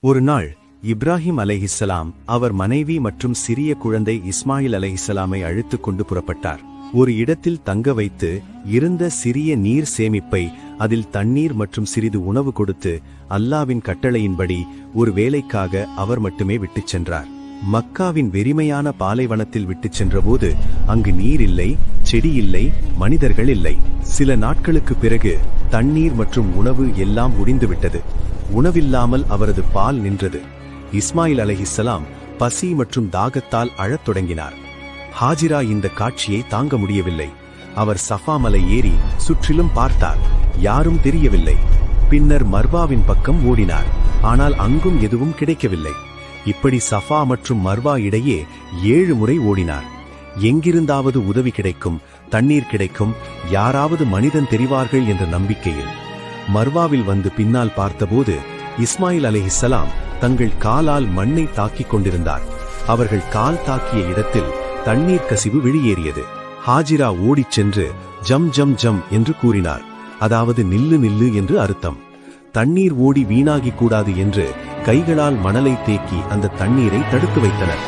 ஒரு நாள் இப்ராஹிம் அலைஹிஸ்ஸலாம் அவர் மனைவி மற்றும் சிறிய குழந்தை இஸ்மாயில் அலைஹிஸ்ஸலாமை அழைத்துக் கொண்டு புறப்பட்டார். ஒரு இடத்தில் தங்க வைத்து இருந்த சிறிய நீர் சேமிப்பை, அதில் தண்ணீர் மற்றும் சிறிது உணவு கொடுத்து அல்லாவின் கட்டளையின்படி ஒரு வேலைக்காக அவர் மட்டுமே விட்டுச் சென்றார். மக்காவின் வெறிமையான பாலைவனத்தில் விட்டுச் சென்றபோது அங்கு நீர் இல்லை, செடி இல்லை, மனிதர்கள் இல்லை. சில நாட்களுக்கு பிறகு தண்ணீர் மற்றும் உணவு எல்லாம் முடிந்துவிட்டது. உணவில்லாமல் அவரது பால் நின்றது. இஸ்மாயில் அலைஹிஸ்ஸலாம் பசி மற்றும் தாகத்தால் அழத் தொடங்கினார். ஹாஜிரா இந்த காட்சியை தாங்க முடியவில்லை. அவர் சஃபா மலை ஏறி சுற்றிலும் பார்த்தார். யாரும் தெரியவில்லை. பின்னர் மர்வாவின் பக்கம் ஓடினார். ஆனால் அங்கும் எதுவும் கிடைக்கவில்லை. இப்படி சஃபா மற்றும் மர்வா இடையே 7 முறை ஓடினார். எங்கிருந்தாவது உதவி கிடைக்கும், தண்ணீர் கிடைக்கும், யாராவது மனிதன் தெரிவார்கள் என்ற நம்பிக்கையில். மர்வாவில் வந்து பின்னால் பார்த்தபோது இஸ்மாயில் அலைஹிஸ்ஸலாம் தங்கள் காலால் மண்ணை தாக்கிக் கொண்டிருந்தார். அவர்கள் கால் தாக்கிய இடத்தில் தண்ணீர் கசிவு வெளியேறியது. ஹாஜிரா ஓடிச் சென்று ஜம் ஜம் ஜம் என்று கூறினார். அதாவது நில்லு நில்லு என்று அர்த்தம். தண்ணீர் ஓடி வீணாகி கூடாது என்று கைகளால் மணலை தேக்கி அந்த தண்ணீரை தடுத்து வைத்தனர்.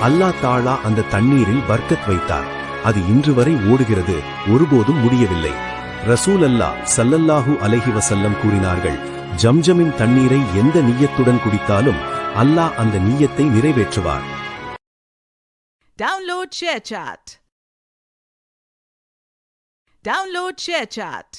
அல்லாஹ் தஆலா அந்த தண்ணீரில் பர்க்கத் வைத்தார். அது இன்று வரை ஓடுகிறது, ஒருபோதும் முடியவில்லை. ரசூல் அல்லாஹ் ஸல்லல்லாஹு அலைஹி வஸல்லம் கூறினார்கள், ஜம்ஜமின் தண்ணீரை எந்த நிய்யத்துடன் குடித்தாலும் அல்லாஹ் அந்த நிய்யத்தை நிறைவேற்றுவார். Download ShareChat.